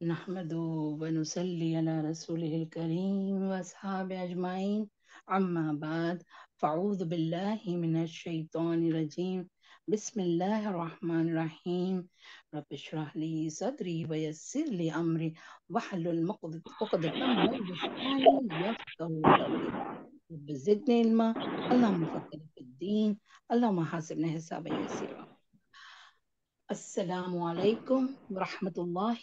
نحمدو ونصلي على رسوله الكريم وأصحابه أجمعين أما بعد فأعوذ بالله من الشيطان الرجيم بسم الله الرحمن الرحيم رب اشرح لي صدري ويسر لي أمري واحلل عقدة من لساني يفقهوا قولي رب زدني علما اللهم فقهنا في الدين اللهم حاسبنا حسابا يسيرا. السلام علیکم ورحمۃ اللہ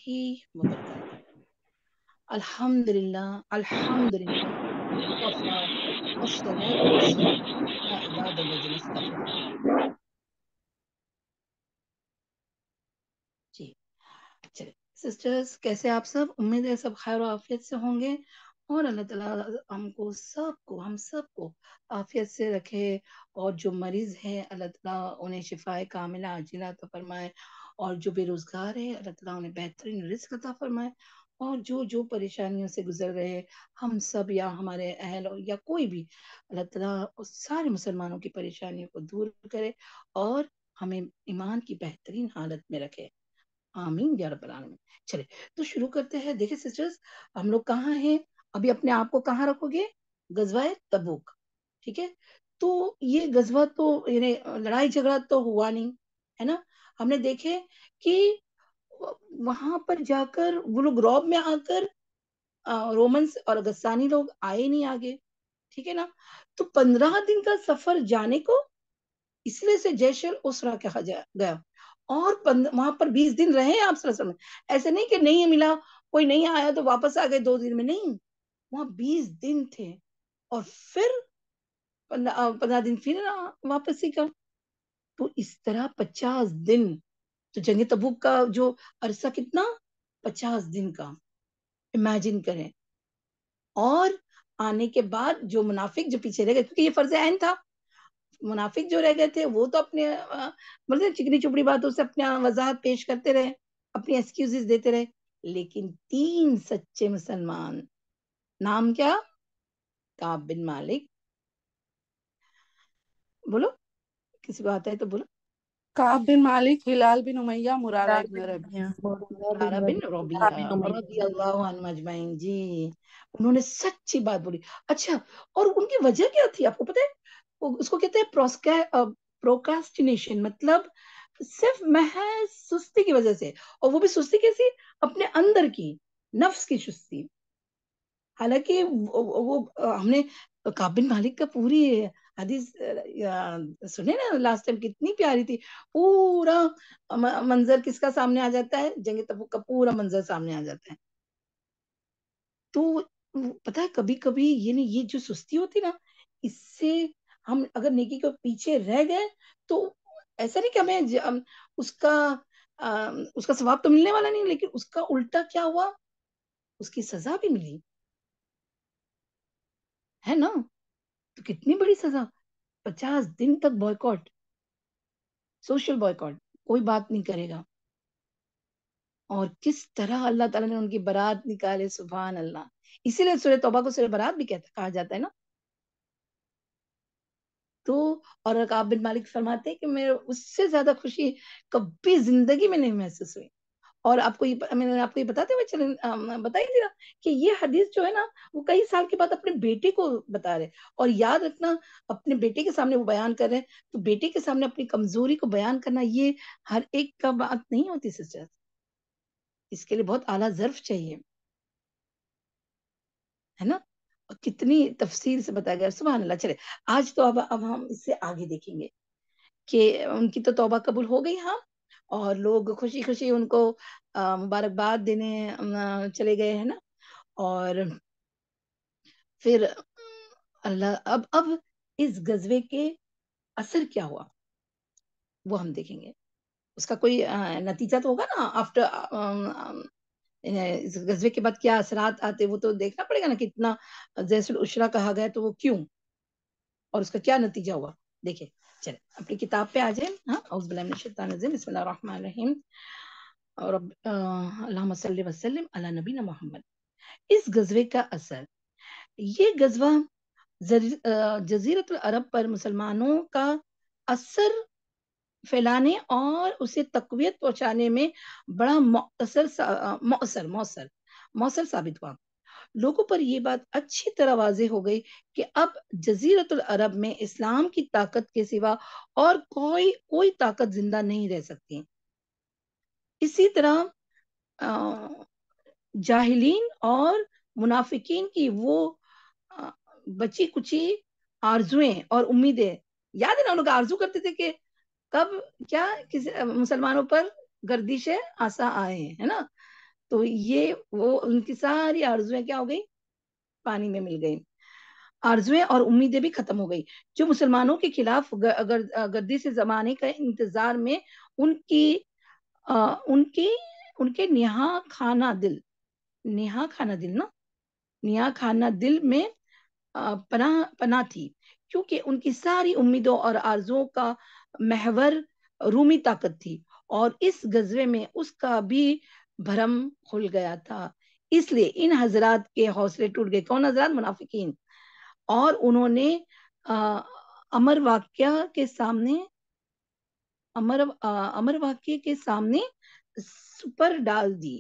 وبرکاتہ. الحمدللہ وقفا والصلاة والسلام على عباد الذین اصطفیٰ. جی چلے سسٹرز، کیسے آپ سب؟ امید ہے سب خیر و عافیت سے ہوں گے، اور اللہ تعالیٰ ہم سب کو عافیت سے رکھے، اور جو مریض ہے اللہ تعالیٰ انہیں شفائے کاملہ عاجلہ عطا فرمائے، اور جو بے روزگار ہے اللہ تعالیٰ انہیں بہترین رزق عطا فرمائے، اور جو پریشانیوں سے گزر رہے ہم سب یا ہمارے اہل یا کوئی بھی، اللہ تعالیٰ سارے مسلمانوں کی پریشانیوں کو دور کرے اور ہمیں ایمان کی بہترین حالت میں رکھے. آمین یا رب العالمین. چلے تو شروع کرتے ہیں. دیکھیں سسٹرز، ہم لوگ کہاں ہیں ابھی؟ اپنے آپ کو کہاں رکھو گے؟ غزوہ تبوک. ٹھیک ہے، تو یہ غزوہ تو یعنی لڑائی جھگڑا تو ہوا نہیں ہے نا. ہم نے دیکھے کہ وہاں پر جا کر وہ لوگ روب میں آ کر رومنس اور غسانی لوگ آئے نہیں آگے. ٹھیک ہے نا. تو 15 دن کا سفر جانے کو اس لیے سے جیش الاسرا کہا گیا، اور وہاں پر 20 دن رہے آپ صلی اللہ علیہ وسلم. ایسے نہیں کہ نہیں ملا، کوئی نہیں آیا تو واپس آ گئے 2 دن میں، نہیں، وہاں 20 دن تھے، اور پھر 15 دن پھر واپسی کا. تو اس طرح 50 دن. تو جنگ تبوک کا جو عرصہ کتنا؟ 50 دن کا. امیجن کریں. اور آنے کے بعد جو منافق جو پیچھے رہ گئے، کیونکہ یہ فرض عین تھا، منافق جو رہ گئے تھے وہ تو اپنے مطلب چکنی چپڑی باتوں سے اپنے وضاحت پیش کرتے رہے، اپنی ایکسکیوزز دیتے رہے. لیکن 3 سچے مسلمان، نام کیا؟ کعب بن مالک. بولو، کسی کو آتا ہے تو بولو. کعب بن مالک، ہلال بن امیہ، مرارہ ہلال ابن بن ربیعہ. مرارہ بن ربیعہ رضی اللہ عنہ اجمعین. جی، انہوں نے سچی بات بولی. اچھا، اور ان کی وجہ کیا تھی آپ کو پتہ ہے؟ اس کو کہتے ہیں پروکاسٹینیشن، مطلب صرف محض سستی کی وجہ سے. اور وہ بھی سستی کیسی؟ اپنے اندر کی نفس کی سستی. حالانکہ وہ ہم نے کعب بن مالک کا پوری حدیث سنے نا لاسٹ ٹائم، کتنی پیاری تھی. پورا منظر کس کا سامنے آ جاتا ہے؟ جنگ تبوک کا پورا منظر سامنے آ جاتا ہے. تو پتہ ہے کبھی کبھی یہ جو سستی ہوتی نا، اس سے ہم اگر نیکی کے پیچھے رہ گئے تو ایسا نہیں کہ ہمیں اس کا ثواب تو ملنے والا نہیں، لیکن اس کا الٹا کیا ہوا؟ اس کی سزا بھی ملی ہے نا. تو کتنی بڑی سزا. 50 دن تک بوائکاٹ، سوشل بوائکاٹ، کوئی بات نہیں کرے گا. اور کس طرح اللہ تعالیٰ نے ان کی برات نکالے، سبحان اللہ. اسی لیے سورہ توبہ کو سورہ برات بھی کہا جاتا ہے نا. تو اور کعب بن مالک فرماتے ہیں کہ میں اس سے زیادہ خوشی کبھی زندگی میں نہیں محسوس ہوئی. اور آپ کو میں نے آپ کو یہ بتاتے ہوئے بتائی تھی نا کہ یہ حدیث جو ہے نا وہ کئی سال کے بعد اپنے بیٹے کو بتا رہے. اور یاد رکھنا، اپنے بیٹے کے سامنے وہ بیان کر رہے ہیں، تو بیٹے کے سامنے اپنی کمزوری کو بیان کرنا یہ ہر ایک کا بات نہیں ہوتی سسٹر. اس کے لیے بہت اعلیٰ ظرف چاہیے، ہے نا. اور کتنی تفصیل سے بتایا گیا، سبحان اللہ. چلے آج تو اب ہم اس سے آگے دیکھیں گے کہ ان کی تو توبہ قبول ہو گئی، ہاں، اور لوگ خوشی خوشی ان کو مبارکباد دینے چلے گئے ہیں نا. اور پھر اللہ اب اس غزوے کے اثر کیا ہوا وہ ہم دیکھیں گے. اس کا کوئی نتیجہ تو ہوگا نا آفٹر اس غزوے کے بعد کیا اثرات آتے، وہ تو دیکھنا پڑے گا نا. کتنا جیسے العشرہ کہا گیا تو وہ کیوں، اور اس کا کیا نتیجہ ہوا. دیکھیں چلے اپنی کتاب پہ آ جائیں. ہاں، اعوذ باللہ من الشیطان الرجیم، بسم اللہ الرحمن الرحیم. اور اللہم صلی وسلم علی نبینا محمد. اس غزوے کا اثر، یہ غزوہ جزیرۃ العرب پر مسلمانوں کا اثر پھیلانے اور اسے تقویت پہنچانے میں بڑا مؤثر ثابت ہوا۔ لوگوں پر یہ بات اچھی طرح واضح ہو گئی کہ اب جزیرۃ العرب میں اسلام کی طاقت کے سوا اور کوئی طاقت زندہ نہیں رہ سکتی۔ اسی طرح جاہلین اور منافقین کی وہ بچی کچی آرزویں اور امیدیں، یاد ہے نا، لوگ آرزو کرتے تھے کہ کب کیا مسلمانوں پر گردش آسا آئے، ہے نا، تو یہ وہ ان کی ساری آرزویں کیا ہو گئی، پانی میں مل گئی، آرزویں اور امیدیں بھی ختم ہو گئی۔ جو مسلمانوں کے خلاف گردش زمانے کا انتظار میں ان کے نہا خانہ دل میں پناہ تھی، کیونکہ ان کی ساری امیدوں اور آرزوؤں کا محور رومی طاقت تھی، اور اس غزوے میں اس کا بھی بھرم کھل گیا تھا۔ اس لیے ان حضرات کے حوصلے ٹوٹ گئے۔ کون حضرات؟ منافقین۔ اور انہوں نے امر واقعے کے سامنے سپر ڈال دی،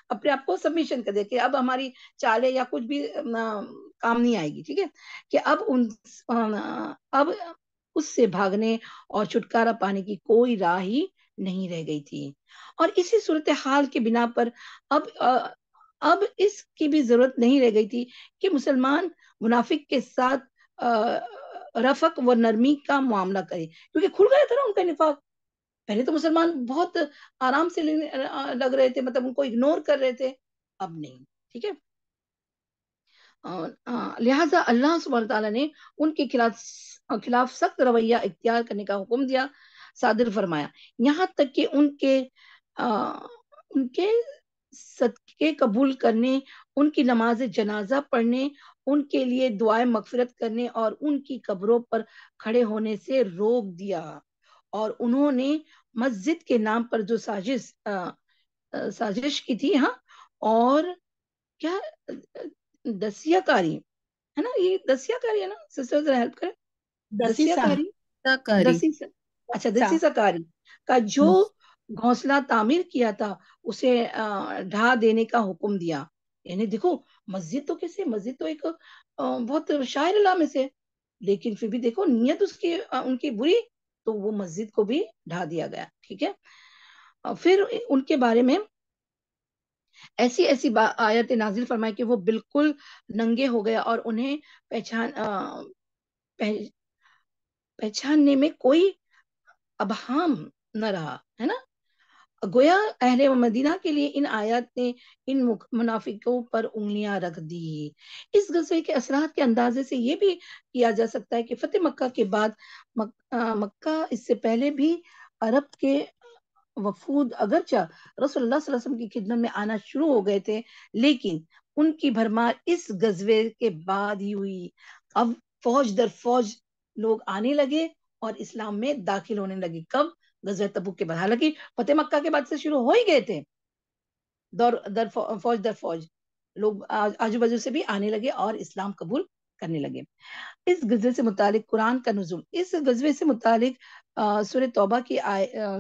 اپنے آپ کو سبمیشن کر دے کہ اب ہماری چالیں یا کچھ بھی کام نہیں آئے گی، ٹھیک ہے، کہ اب اس سے بھاگنے اور چھٹکارا پانے کی کوئی راہ ہی نہیں رہ گئی تھی۔ اور اسی صورتحال کے بنا پر اب اس کی بھی ضرورت نہیں رہ گئی تھی کہ مسلمان منافق کے ساتھ رفق و نرمی کا معاملہ کرے، کیونکہ کھل گیا تھا نا ان کا نفاق۔ پہلے تو مسلمان بہت آرام سے لگ رہے تھے، مطلب ان کو اگنور کر رہے تھے، اب نہیں، ٹھیک ہے۔ لہٰذا اللہ سبحانہ تعالیٰ نے ان کے خلاف سخت رویہ اختیار کرنے کا حکم دیا، صادر فرمایا، یہاں تک کہ ان کے صدقے قبول کرنے، ان کی نماز جنازہ پڑھنے، ان کے لیے دعائیں مغفرت کرنے اور ان کی قبروں پر کھڑے ہونے سے روک دیا، اور انہوں نے مسجد کے نام پر جو سازش کی تھی، ہاں، اور کیا دسیہ کاری ہے نا، یہ دسیہ کاری ہے نا، سسٹر ذرا ہیلپ کریں، دسیہ کاری، دسیسہ کاری کا جو گھونسلہ تعمیر کیا تھا اسے ڈھا دینے کا حکم دیا۔ یعنی دیکھو، مسجد تو کیسے، مسجد تو ایک بہت شاعر علامے سے، لیکن پھر بھی دیکھو نیت ان کی بری، تو وہ مسجد کو بھی ڈھا دیا گیا، ٹھیک ہے۔ پھر ان کے بارے میں ایسی آیت نازل فرمائی کہ وہ بالکل ننگے ہو گیا اور انہیں پہچاننے میں کوئی ابہام نہ رہا، ہے نا۔ گویا اہل مدینہ کے لیے ان آیات نے ان منافقوں پر انگلیاں رکھ دی۔ اس غزوے کے اثرات کے اندازے سے یہ بھی کیا جا سکتا ہے کہ فتح مکہ کے بعد مکہ اس سے پہلے بھی عرب کے وفود اگرچہ رسول اللہ صلی اللہ علیہ وسلم کی خدمت میں آنا شروع ہو گئے تھے، لیکن ان کی بھرمار اس غزوے کے بعد ہی ہوئی۔ اب فوج در فوج لوگ آنے لگے اور اسلام میں داخل ہونے لگے۔ کب؟ غزوہ تبوک کے بعد۔ حالانکہ فتح مکہ کے بعد سے شروع ہو ہی گئے تھے، فوج در فوج لوگ آجو بازو سے بھی آنے لگے اور اسلام قبول کرنے لگے۔ اس غزوے سے متعلق قرآن کا نزول، اس غزوے سے متعلق سورہ توبہ کی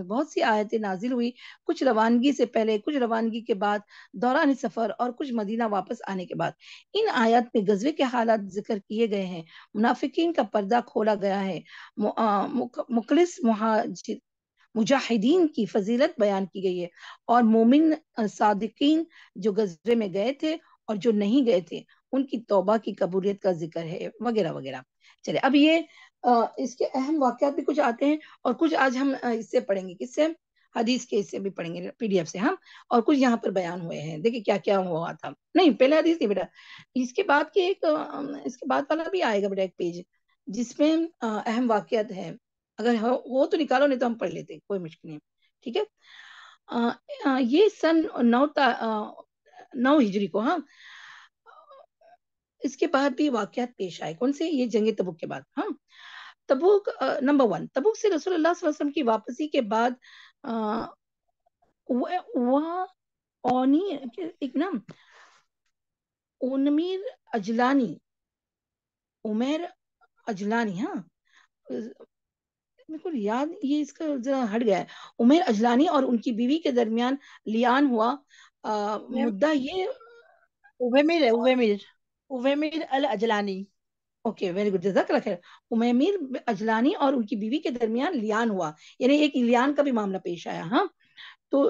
بہت سی آیتیں نازل ہوئی، کچھ روانگی سے پہلے، کچھ روانگی کے بعد، دوران سفر، اور کچھ مدینہ واپس آنے کے بعد۔ ان آیات میں غزوے کے حالات ذکر کیے گئے ہیں، منافقین کا پردہ کھولا گیا ہے، مخلص مجاہدین کی فضیلت بیان کی گئی ہے، اور مومن صادقین جو غزوے میں گئے تھے اور جو نہیں گئے تھے ان کی توبہ کی قبولیت کا ذکر ہے، وغیرہ وغیرہ۔ چلے اب یہ اس کے اہم واقعات بھی کچھ آتے ہیں، اور کچھ آج ہم اس سے پڑھیں گے، کس سے؟ حدیث کے اس سے بھی پڑھیں گے، پی ڈی ایف سے ہم، اور کچھ یہاں پر بیان ہوئے ہیں، دیکھیں کیا کیا ہوا تھا۔ نہیں، پہلے حدیث نہیں بیٹا، اس کے بعد کے اس کے بعد والا بھی آئے گا بیٹا ایک پیج، جس میں اہم واقعات ہیں، اگر وہ تو نکالو، نہیں تو ہم پڑھ لیتے، کوئی مشکل نہیں، ٹھیک ہے۔ یہ سن 9 ہجری کو، ہاں، اس کے بعد بھی واقعات پیش آئے، کون سے؟ یہ جنگ تبوک کے بعد، ہاں۔ تبوک نمبر 1، تبوک سے رسول اللہ صلی اللہ علیہ وسلم کی واپسی کے بعد ایک نام عمیر اجلانی، ہاں، بالکل یاد، یہ اس کا ذرا ہٹ گیا ہے. عمیر اجلانی اور ان کی بیوی کے درمیان لیان ہوا. مدعا یہ اویمیر الاجلانی. اوکے ویری گڈ، جزاک اللہ خیر. امیمیر اجلانی اور ان کی بیوی کے درمیان لیان ہوا، یعنی ایک لیان کا بھی معاملہ پیش آیا. ہاں، تو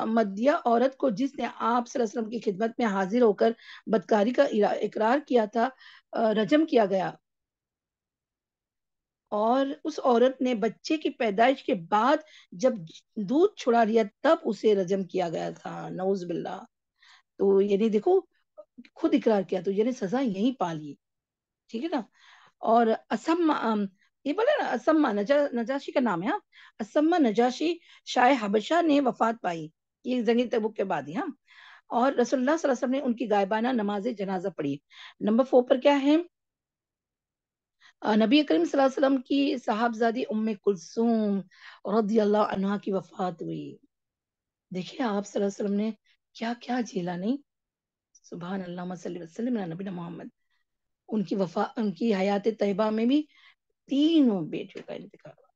مدیہ عورت کو جس نے آپ صلی اللہ علیہ وسلم کی خدمت میں حاضر ہو کر بدکاری کا اقرار کیا تھا، رجم کیا گیا. اور اس عورت نے بچے کی پیدائش کے بعد جب دودھ چھڑا لیا تب اسے رجم کیا گیا تھا. نعوذ باللہ. تو یعنی دیکھو، خود اقرار کیا تو یعنی سزا یہیں پا لی. ٹھیک ہے نا. اور یہ بولے نا اسما نجاشی کا نام ہے. ہاں، اسما نجاشی شاہ حبشہ نے وفات پائی، یہ جنگ تبوک کے بعد ہی. ہاں، اور رسول اللہ صلی اللہ علیہ وسلم نے ان کی غائبانہ نماز جنازہ پڑھی. نمبر 4 پر کیا ہے؟ نبی کریم صلی اللہ علیہ وسلم کی صاحبزادی ام کلثوم رضی اللہ عنہا کی وفات ہوئی. دیکھیں آپ صلی اللہ علیہ وسلم نے کیا کیا جھیلا. نہیں، سبحان اللہ صلی اللہ وسلم علی نبینا محمد. ان کی حیات طیبہ میں بھی 3 بیٹیوں کا انتقال ہوا،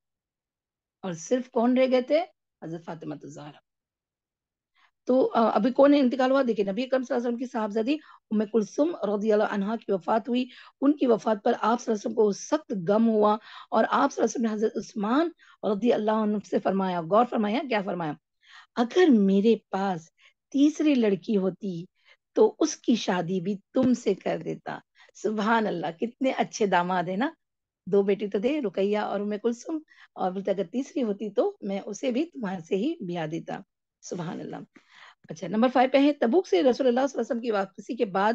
اور صرف کون رہ گئے تھے؟ حضرت فاطمہ الزہرا. تو ابھی کون انتقال ہوا؟ دیکھیں، نبی اکرم صلی اللہ علیہ وسلم کی صاحبزادی ام کلثوم رضی اللہ عنہا کی وفات ہوئی. ان کی وفات پر آپ صلی اللہ علیہ وسلم کو سخت غم ہوا، اور آپ صلی اللہ علیہ وسلم نے حضرت عثمان رضی اللہ عنہ سے فرمایا، غور فرمایا، کیا فرمایا؟ اگر میرے پاس تیسری لڑکی ہوتی تو اس کی شادی بھی تم سے کر دیتا. سبحان اللہ، کتنے اچھے داماد ہیں نا. 2 بیٹی تو دے، رقیہ اور ام کلثوم، اور بولتے اگر تیسری ہوتی تو میں اسے بھی تمہارے سے ہی بیاہ دیتا. سبحان اللہ. اچھا، نمبر 5 پہ ہے تبوک سے رسول اللہ صلی اللہ علیہ وسلم کی واپسی کے بعد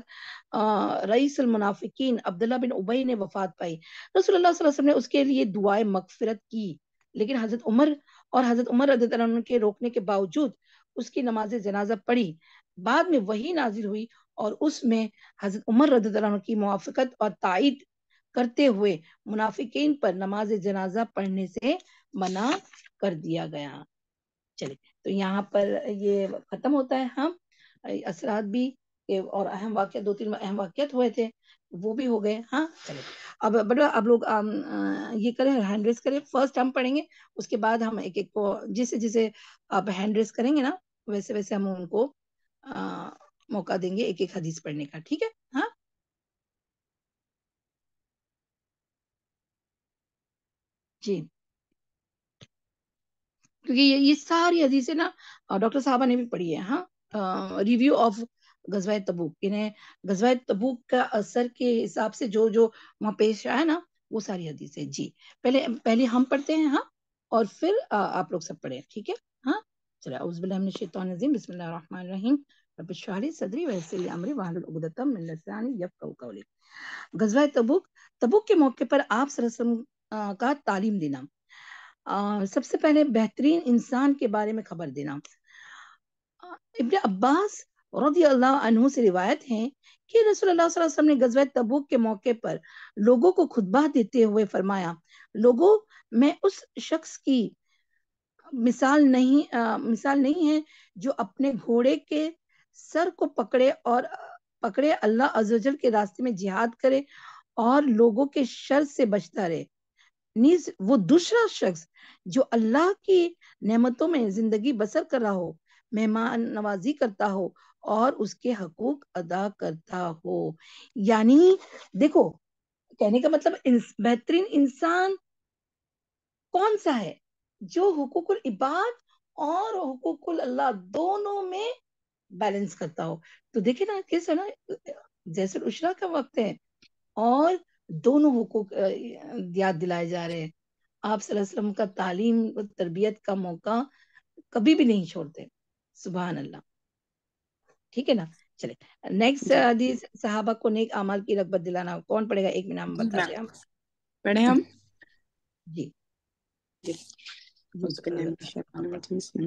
رئیس المنافقین عبداللہ بن ابی نے وفات پائی. رسول اللہ صلی اللہ علیہ وسلم نے اس کے لیے دعائے مغفرت کی، لیکن حضرت عمر رضی اللہ عنہ کے روکنے کے باوجود اس کی نماز جنازہ پڑھی. بعد میں وہی نازل ہوئی اور اس میں حضرت عمر رضی اللہ عنہ کی موافقت اور تائید کرتے ہوئے منافقین پر نماز جنازہ پڑھنے سے منع کر دیا گیا. چلے، تو یہاں پر یہ ختم ہوتا ہے. ہم اثرات بھی اور اہم واقعات، 2-3 اہم واقعات ہوئے تھے وہ بھی ہو گئے. ہاں چلے، اب لوگ یہ کریں، ہینڈ ریز کریں. فرسٹ ہم پڑھیں گے، اس کے بعد ہم ایک ایک کو جسے آپ ہینڈ ریز کریں گے نا، ویسے ویسے ہم ان کو موقع دیں گے ایک ایک حدیث پڑھنے کا. ٹھیک ہے؟ ہاں جی، کیونکہ یہ ساری حدیثیں نا ڈاکٹر صاحبہ نے بھی پڑھی ہے. ہاں، ریویو آف غزوہ تبوک، انہیں غزوہ تبوک کا اثر کے حساب سے جو وہاں پیش آیا نا، وہ ساری حدیثیں. جی، پہلے ہم پڑھتے ہیں. ہاں، اور پھر آپ لوگ سب پڑھیں. ٹھیک ہے؟ ہاں چلے. اعوذ باللہ من الشیطان الرجیم، بسم اللہ الرحمن الرحیم. رب اشرح لی صدری ویسر لی امری واحلل عقدۃ من لسانی یفقہوا قولی. غزوہ تبوک کے موقع پر آپ صلی اللہ علیہ وسلم کا تعلیم دینا. سب سے پہلے بہترین انسان کے بارے میں خبر دینا. ابن عباس رضی اللہ عنہ سے روایت ہے کہ رسول اللہ صلی اللہ علیہ وسلم نے غزوہ تبوک کے موقع پر لوگوں کو خطبہ دیتے ہوئے فرمایا، لوگوں، میں اس شخص کی مثال نہیں ہے جو اپنے گھوڑے کے سر کو پکڑے اللہ عز و جل کے راستے میں جہاد کرے اور لوگوں کے شر سے بچتا رہے، نیز وہ دوسرا شخص جو اللہ کی نعمتوں میں زندگی بسر کر رہا ہو، مہمان نوازی کرتا ہو اور اس کے حقوق ادا کرتا ہو. یعنی دیکھو، کہنے کا مطلب بہترین انسان کون سا ہے؟ جو حقوق العباد اور حقوق اللہ دونوں میں بیلنس کرتا ہو. تو دیکھیں نا کیسا نا، جیسے عشرہ کا وقت ہے اور دونوں حقوق یاد دلائے جا رہے ہیں. آپ صلی اللہ علیہ وسلم کا تعلیم و تربیت کا موقع کبھی بھی نہیں چھوڑتے. سبحان اللہ. ٹھیک ہے نا؟ چلے نیکسٹ جی حدیث، صحابہ کو نیک اعمال کی رغبت دلانا. کون پڑھے گا؟ ایک میں نام بتا دیں ہم. پڑھیں ہم. جی جی، جی بسم اللہ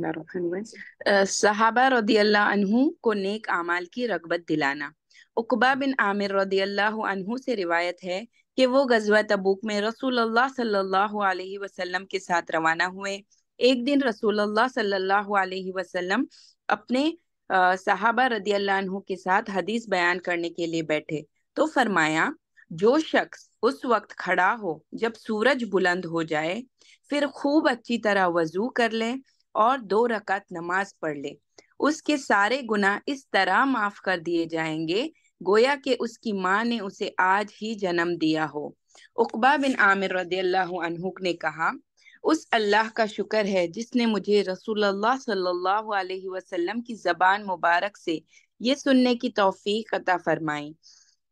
الرحمن الرحیم. صحابہ رضی اللہ عنہ کو نیک اعمال کی رغبت دلانا. عقبہ بن عامر رضی اللہ عنہ سے روایت ہے کہ وہ غزوہ تبوک میں رسول اللہ صلی اللہ علیہ وسلم کے ساتھ روانہ ہوئے. ایک دن رسول اللہ صلی اللہ علیہ وسلم اپنے صحابہ رضی اللہ عنہ کے ساتھ حدیث بیان کرنے کے لیے بیٹھے تو فرمایا، جو شخص اس وقت کھڑا ہو جب سورج بلند ہو جائے، پھر خوب اچھی طرح وضو کر لے اور 2 رکعت نماز پڑھ لے، اس کے سارے گناہ اس طرح معاف کر دیے جائیں گے گویا کہ اس کی ماں نے اسے آج ہی جنم دیا ہو۔ عقبہ بن عامر رضی اللہ عنہ نے کہا، اس اللہ کا شکر ہے جس نے مجھے رسول اللہ صلی اللہ علیہ وسلم کی زبان مبارک سے یہ سننے کی توفیق عطا فرمائی۔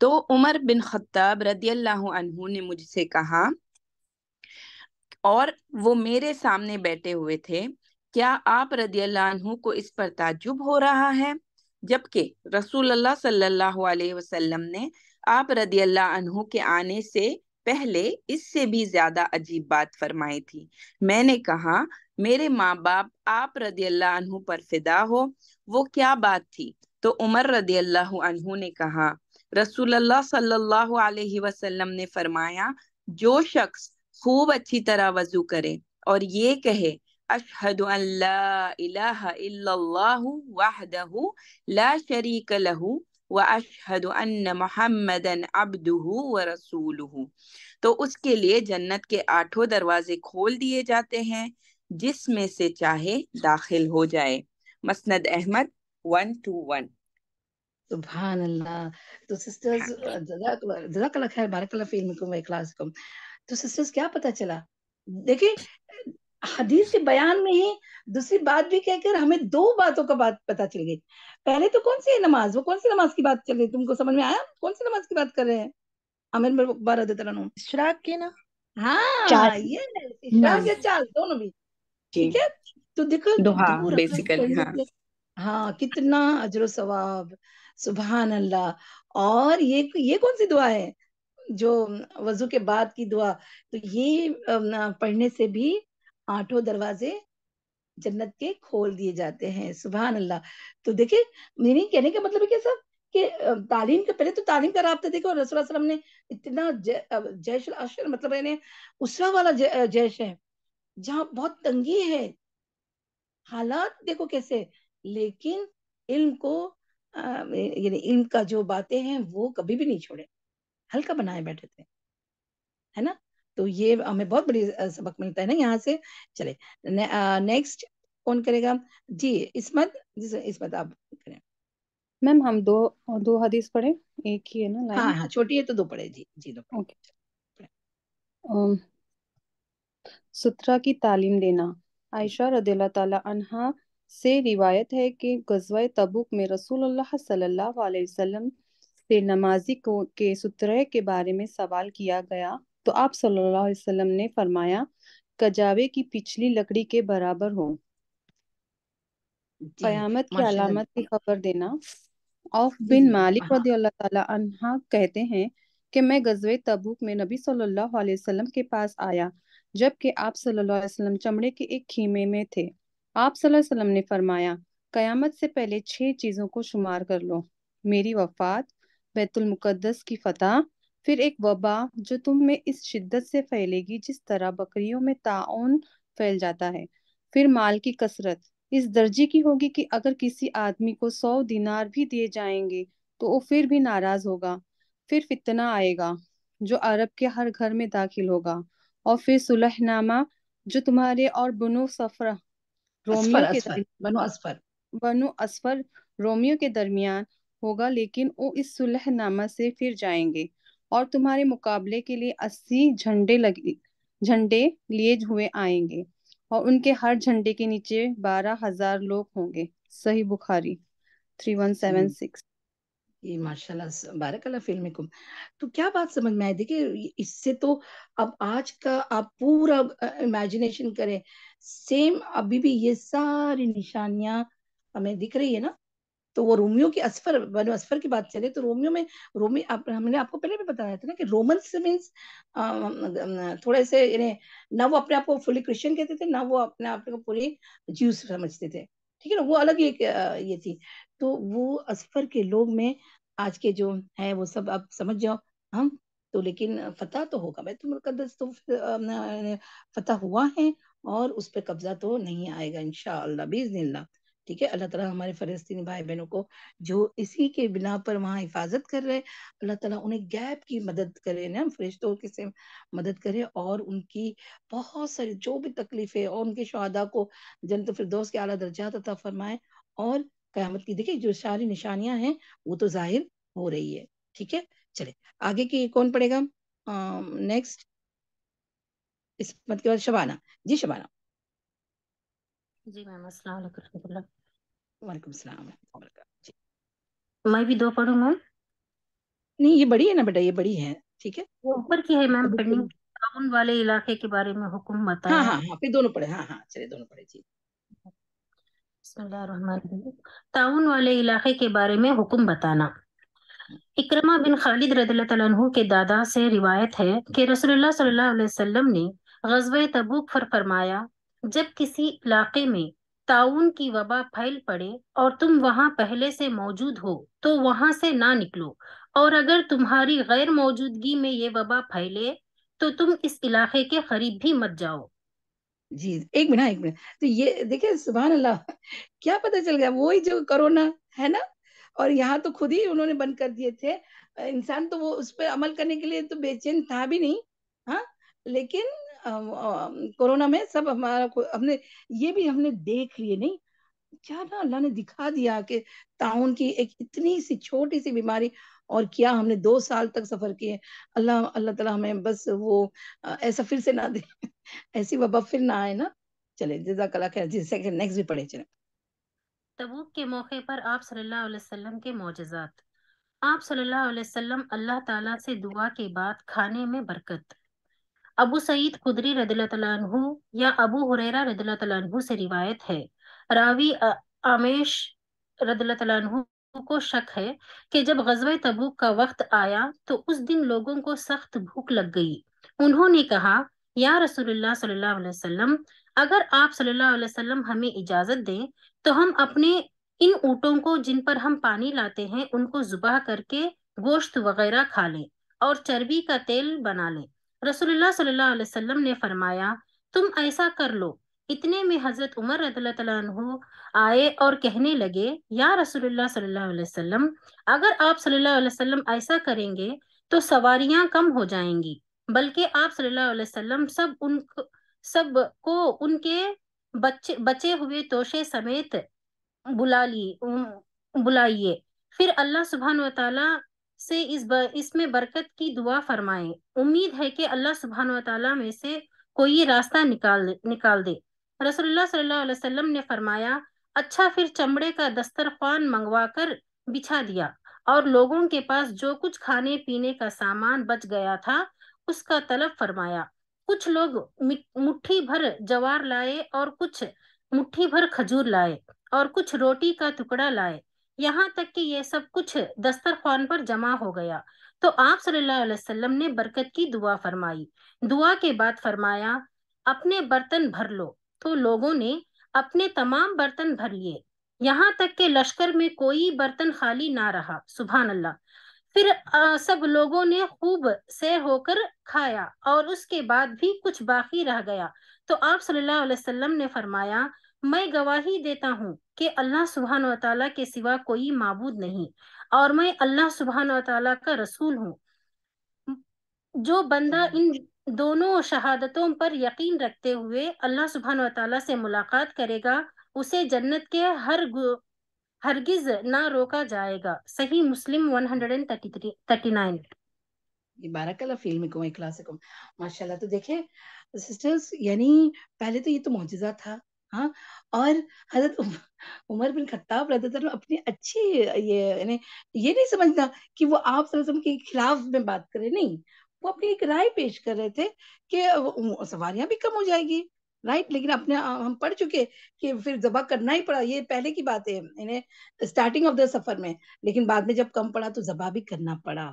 تو عمر بن خطاب رضی اللہ عنہ نے مجھ سے کہا، اور وہ میرے سامنے بیٹھے ہوئے تھے، کیا آپ رضی اللہ عنہ کو اس پر تعجب ہو رہا ہے؟ جبکہ رسول اللہ صلی اللہ علیہ وسلم نے آپ رضی اللہ عنہ کے آنے سے پہلے اس سے بھی زیادہ عجیب بات فرمائی تھی۔ میں نے کہا، میرے ماں باپ آپ رضی اللہ عنہ پر فدا ہو، وہ کیا بات تھی؟ تو عمر رضی اللہ عنہ نے کہا، رسول اللہ صلی اللہ علیہ وسلم نے فرمایا، جو شخص خوب اچھی طرح وضو کرے اور یہ کہے، اشہد ان لا الہ الا اللہ وحدہ لا شریک لہ واشہد ان محمدا عبدہ ورسولہ، تو اس کے لیے جنت کے 8 دروازے کھول دیے جاتے ہیں، جس میں سے چاہے داخل ہو جائے۔ مسند احمد 121۔ سبحان اللہ۔ تو سسٹرز، جزاک اللہ خیر، بارک اللہ فی علمکم و اخلاصکم۔ تو سسٹرز کیا پتہ چلا؟ دیکھیں حدیث کے بیان میں ہی دوسری بات بھی کہہ کر ہمیں 2 باتوں کا بات پتہ چل گئی۔ پہلے تو کون سی نماز، وہ کون سی نماز کی بات چل رہی، تم کو سمجھ میں آیا کون سی نماز کی بات کر رہے ہیں؟ عامر بن عقبہ رضی اللہ عنہ۔ اشراق کی نا، ہاں یہ اشراق یا چاند دونوں بھی ٹھیک ہے۔ تو دیکھو دہا 2 رکعت بیسیکلی، پڑھنے ہاں سے ہاں کتنا اجر و ثواب، سبحان اللہ۔ اور یہ کون سی دعا ہے جو وضو کے بعد کی دعا؟ تو یہ پڑھنے سے بھی 8 دروازے جنت کے کھول دیے جاتے ہیں، سبحان اللہ۔ تو دیکھیں میرے کہنے کا مطلب ہے کہ سب کہ تعلیم کے پہلے تو تعلیم کا رابطہ دیکھو، رسول اللہ علیہ وسلم نے اتنا جیش العشر مطلب یعنی اسرا والا جیش ہے جہاں بہت تنگی ہے، حالات دیکھو کیسے، لیکن علم کو یعنی علم کا جو باتیں ہیں وہ کبھی بھی نہیں چھوڑے، ہلکا بنائے بیٹھے تھے، ہے نا۔ تو یہ ہمیں بہت بڑی سبق ملتا ہے نا یہاں سے۔ چلے نیکسٹ کون کرے گا؟ جی عصمت، عصمت آپ کریں۔ میم ہم دو حدیث پڑھیں، ایک ہی ہے نا ہاں لائن؟ ہاں چھوٹی ہے تو 2 پڑھے، جی جی 2 اوکے۔ پڑھے۔ سترہ کی تعلیم دینا۔ عائشہ رضی اللہ تعالی عنہا سے روایت ہے کہ غزوہ تبوک میں رسول اللہ صلی اللہ علیہ وسلم سے نمازی کے سترہ کے بارے میں سوال کیا گیا تو آپ صلی اللہ علیہ وسلم نے فرمایا، کجاوے کی پچھلی لکڑی کے برابر ہو۔ جی قیامت کی ماشاء علامت کی اللہ، خبر دینا۔ عوف جی بن جی مالک ہاں رضی اللہ تعالی عنہ کہتے ہیں کہ میں غزوہ تبوک میں نبی صلی اللہ علیہ وسلم کے پاس آیا جبکہ آپ صلی اللہ علیہ وسلم چمڑے کے ایک خیمے میں تھے۔ آپ صلی اللہ علیہ وسلم نے فرمایا، قیامت سے پہلے 6 چیزوں کو شمار کر لو: میری وفات، بیت المقدس کی فتح، پھر ایک وبا جو تم میں اس شدت سے پھیلے گی جس طرح بکریوں میں طاعون پھیل جاتا ہے، پھر مال کی کثرت اس درجے کی ہوگی کہ اگر کسی آدمی کو 100 دینار بھی دیے جائیں گے تو وہ پھر بھی ناراض ہوگا، پھر فتنہ آئے گا جو عرب کے ہر گھر میں داخل ہوگا، اور پھر صلح نامہ جو تمہارے اور اسفر رومیو کے اسفر بنو اسفر بنو اسفر رومیو کے درمیان ہوگا، لیکن وہ اس صلح نامہ سے پھر جائیں گے اور تمہارے مقابلے کے لیے 80 جھنڈے لیے ہوئے آئیں گے اور ان کے ہر جھنڈے کے نیچے 12,000 لوگ ہوں گے۔ صحیح بخاری 3176۔ جی ماشاء اللہ، بارک اللہ فی علمکم۔ تو کیا بات سمجھ میں آئی؟ دیکھیے اس سے تو اب آج کا آپ پورا امیجنیشن کریں، سیم ابھی بھی یہ ساری نشانیاں ہمیں دکھ رہی ہے نا۔ تو وہ رومیو کی اسفر بنو اسفر کی بات چلے تو رومیو میں ہم نے آپ کو پہلے بھی بتایا تھا نا کہ رومنس مینس تھوڑے سے یعنی نہ وہ اپنے آپ کو فلی کرسچن کہتے تھے، نہ وہ اپنے آپ کو پوری جیوس سمجھتے تھے، ٹھیک ہے نا، وہ الگ ہی ایک یہ تھی۔ تو وہ اسفر کے لوگ میں آج کے جو ہے وہ سب آپ سمجھ جاؤ ہم تو، لیکن فتح تو ہوگا، بیت المقدس تو فتح ہوا ہے اور اس پہ قبضہ تو نہیں آئے گا انشاءاللہ باذن اللہ۔ ٹھیک ہے، اللہ تعالیٰ ہمارے فلسطینی بھائی بہنوں کو جو اسی کے بنا پر وہاں حفاظت کر رہے، اللہ تعالیٰ انہیں گیپ کی مدد کرے نا، فرشتوں کی سے مدد کرے، اور ان کی بہت ساری جو بھی تکلیفیں، اور ان کے شہداء کو جنت الفردوس کے اعلیٰ درجات عطا فرمائے، اور قیامت کی دیکھیں جو ساری نشانیاں ہیں وہ تو ظاہر ہو رہی ہے. ٹھیک ہے، چلے آگے کی کون پڑھے گا؟ نیکسٹ اسمت کے بعد شبانہ. جی شبانہ. جی میم، السلام علیکم ورحمۃ اللہ. وعلیکم السلام ورحمۃ اللہ وبرکاتہ. جی میں بھی 2 پڑھوں میم. نہیں یہ بڑی ہے نا بیٹا، یہ بڑی ہے. ٹھیک ہے، وہ اوپر کی ہے میم ابھی پینڈنگ. تعاون والے علاقے کے بارے میں حکم ہاں بتایا. ہاں ہاں پھر دونوں پڑھے. ہاں ہاں چلے دونوں پڑھے. جی بسم اللہ الرحمن الرحیم. تعاون والے علاقے کے بارے میں حکم بتانا. اکرمہ بن خالد رضی اللہ تعالیٰ عنہ کے دادا سے روایت ہے کہ رسول اللہ صلی اللہ علیہ وسلم نے غزوہ تبوک پر فرمایا، جب کسی علاقے میں تعاون کی وبا پھیل پڑے اور تم وہاں پہلے سے موجود ہو تو وہاں سے نہ نکلو، اور اگر تمہاری غیر موجودگی میں یہ وبا پھیلے تو تم اس علاقے کے قریب بھی مت جاؤ. جی ایک منٹ. تو یہ دیکھیں سبحان اللہ، کیا پتہ چل گیا، وہی جو کرونا ہے نا، اور یہاں تو خود ہی انہوں نے بند کر دیے تھے. انسان تو وہ اس پہ عمل کرنے کے لیے تو بے چین تھا بھی نہیں. ہاں لیکن کورونا میں سب ہمارا ہم نے یہ بھی ہم نے دیکھ لیے نہیں کیا نا، اللہ نے دکھا دیا کہ تعاون کی ایک اتنی سی چھوٹی سی بیماری، اور کیا ہم نے 2 سال تک سفر کیے. اللہ تعالیٰ ہمیں بس وہ ایسا پھر سے نہ دے، ایسی وبا پھر نہ آئے نا. چلے جزاک اللہ خیر. جی سیکنڈ نیکسٹ بھی پڑھے. چلے تبوک کے موقع پر آپ صلی اللہ علیہ وسلم کے معجزات. آپ صلی اللہ علیہ وسلم اللہ تعالیٰ سے دعا کے بعد کھانے میں برکت. ابو سعید خدری رضی اللہ تعالیٰ عنہ یا ابو ہریرہ رضی اللہ تعالیٰ عنہ سے روایت ہے، راوی آمیش رضی اللہ تعالیٰ عنہ کو شک ہے کہ جب غزوہ تبوک کا وقت آیا تو اس دن لوگوں کو سخت بھوک لگ گئی. انہوں نے کہا، یا رسول اللہ صلی اللہ علیہ وسلم، اگر آپ صلی اللہ علیہ وسلم ہمیں اجازت دیں تو ہم اپنے ان اونٹوں کو جن پر ہم پانی لاتے ہیں ان کو ذبح کر کے گوشت وغیرہ کھا لیں اور چربی کا تیل بنا لیں. رسول اللہ صلی اللہ علیہ وسلم نے فرمایا، تم ایسا کر لو. اتنے میں حضرت عمر رضی اللہ تعالیٰ عنہ آئے اور کہنے لگے، یا رسول اللہ صلی اللہ علیہ وسلم، اگر آپ صلی اللہ علیہ وسلم ایسا کریں گے تو سواریاں کم ہو جائیں گی، بلکہ آپ صلی اللہ علیہ وسلم سب کو ان کے بچے ہوئے توشے سمیت بلائیے، پھر اللہ سبحانہ و تعالیٰ سے اس میں برکت کی دعا فرمائے. امید ہے کہ اللہ سبحانہ و تعالیٰ میں سے کوئی راستہ نکال دے. رسول اللہ صلی اللہ علیہ وسلم نے فرمایا، اچھا، پھر چمڑے کا دسترخوان منگوا کر بچھا دیا اور لوگوں کے پاس جو کچھ کھانے پینے کا سامان بچ گیا تھا اس کا طلب فرمایا. کچھ لوگ مٹھی بھر جوار لائے اور کچھ مٹھی بھر کھجور لائے اور کچھ روٹی کا ٹکڑا لائے، یہاں تک کہ یہ سب کچھ دسترخوان پر جمع ہو گیا تو آپ صلی اللہ علیہ وسلم نے برکت کی دعا فرمائی. دعا کے بعد فرمایا، اپنے برتن بھر لو. تو لوگوں نے اپنے تمام برتن بھر لیے، یہاں تک کہ لشکر میں کوئی برتن خالی نہ رہا. سبحان اللہ. پھر سب لوگوں نے خوب سیر ہو کر کھایا اور اس کے بعد بھی کچھ باقی رہ گیا تو آپ صلی اللہ علیہ وسلم نے فرمایا، میں گواہی دیتا ہوں کہ اللہ سبحانہ و تعالیٰ کے سوا کوئی معبود نہیں اور میں اللہ سبحانہ و تعالیٰ کا رسول ہوں. جو بندہ ان دونوں شہادتوں پر یقین رکھتے ہوئے اللہ سبحانہ و تعالیٰ سے ملاقات کرے گا اسے جنت کے ہرگز نہ روکا جائے گا. صحیح مسلم 139. بارک اللہ فیلم کو اخلاص کو ماشاء اللہ. تو دیکھیں سسٹرز، یعنی پہلے تو یہ تو معجزہ تھا. ہاں، اور حضرت عمر بن خطاب رضی اللہ عنہ اپنی اچھی یہ نہیں سمجھتا کہ وہ آپ صلی اللہ علیہ وسلم کے خلاف میں بات کرے، نہیں، وہ اپنی ایک رائے پیش کر رہے تھے کہ سواریاں بھی کم ہو جائے گی، رائٹ. لیکن اپنے ہم پڑھ چکے کہ پھر ذبح کرنا ہی پڑا، یہ پہلے کی بات ہے انہیں اسٹارٹنگ آف دا سفر میں، لیکن بعد میں جب کم پڑا تو ذبح بھی کرنا پڑا،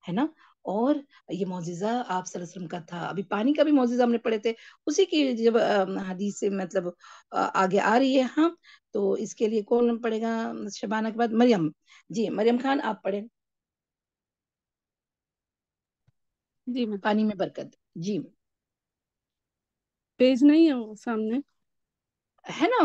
ہے نا. اور یہ معجزہ آپ صلی اللہ علیہ وسلم کا تھا. ابھی پانی کا بھی معجزہ ہم نے پڑھے تھے، اسی کی جب حدیث سے مطلب آگے آ رہی ہے. ہاں، تو اس کے لیے کون پڑھے گا شبانہ کے بعد؟ مریم. جی مریم خان آپ پڑھیں. جی میم، پانی میں برکت. جی پیج نہیں ہے وہ سامنے؟ ہے نا،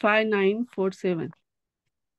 5947।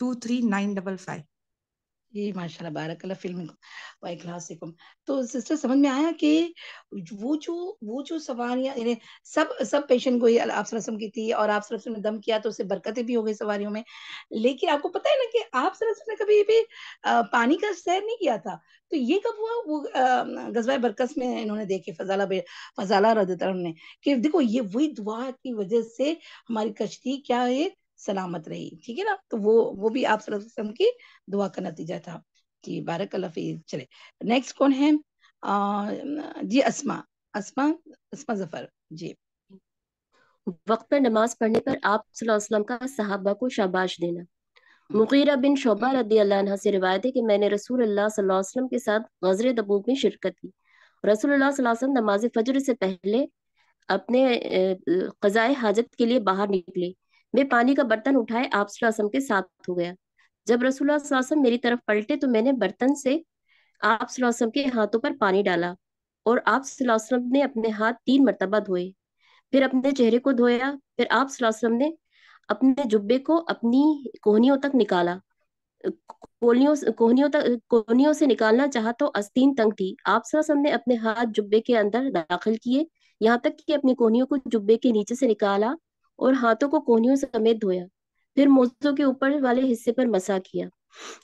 23955। جی ماشاءاللہ بارک اللہ فلم و اخلاصکم. تو سسٹر سمجھ میں آیا کہ وہ جو سواریاں یعنی سب پیشن گوئی آپ صلی اللہ علیہ وسلم کی تھی اور آپ صلی اللہ علیہ وسلم نے دم کیا تو اس سے برکتیں بھی ہو گئی سواریوں میں. لیکن آپ کو پتہ ہے نا کہ آپ صلی اللہ علیہ وسلم نے کبھی بھی پانی کا سیر نہیں کیا تھا. تو یہ کب ہوا؟ وہ غزوہ برکس میں انہوں نے دیکھے فضالہ رضی اللہ عنہ نے کہ دیکھو یہ وہی دعا کی وجہ سے ہماری کشتی کیا ہے سلامت رہی. ٹھیک ہے نا. تو وہ بھی آپ صلی اللہ علیہ وسلم کی دعا کا نتیجہ تھا. جی بارک اللہ فیک. چلے نیکسٹ کون ہے؟ جی اسما ظفر. جی وقت پر نماز پڑھنے پر آپ صلی اللہ علیہ وسلم کا صحابہ کو شاباش دینا. مغیرہ بن شعبہ رضی اللہ عنہ سے روایت ہے کہ میں نے رسول اللہ صلی اللہ علیہ وسلم کے ساتھ غزوہ تبوک میں شرکت کی. رسول اللہ صلی اللہ علیہ وسلم نماز فجر سے پہلے اپنے قضاء حاجت کے لیے باہر نکلے. میں پانی کا برتن اٹھائے آپ صلی اللہ علیہ وسلم کے ساتھ ہو گیا. جب رسول اللہ صلی اللہ علیہ وسلم میری طرف پلٹے تو میں نے برتن سے آپ صلی اللہ علیہ وسلم کے ہاتھوں پر پانی ڈالا اور آپ صلی اللہ علیہ وسلم نے اپنے ہاتھ 3 مرتبہ دھوئے. پھر اپنے چہرے کو دھویا. پھر آپ صلی اللہ علیہ وسلم نے اپنے جبے کو اپنی کوہنیوں تک نکالا. کوہنیوں سے نکالنا چاہا تو آستین تنگ تھی. آپ صلی اللہ علیہ وسلم نے اپنے ہاتھ جبے کے اندر داخل کیے یہاں تک کہ اپنی کوہنیوں کو جبے کے نیچے سے نکالا اور ہاتھوں کو کوہنیوں سمیت دھویا. پھر موزوں کے اوپر والے حصے پر مسح کیا.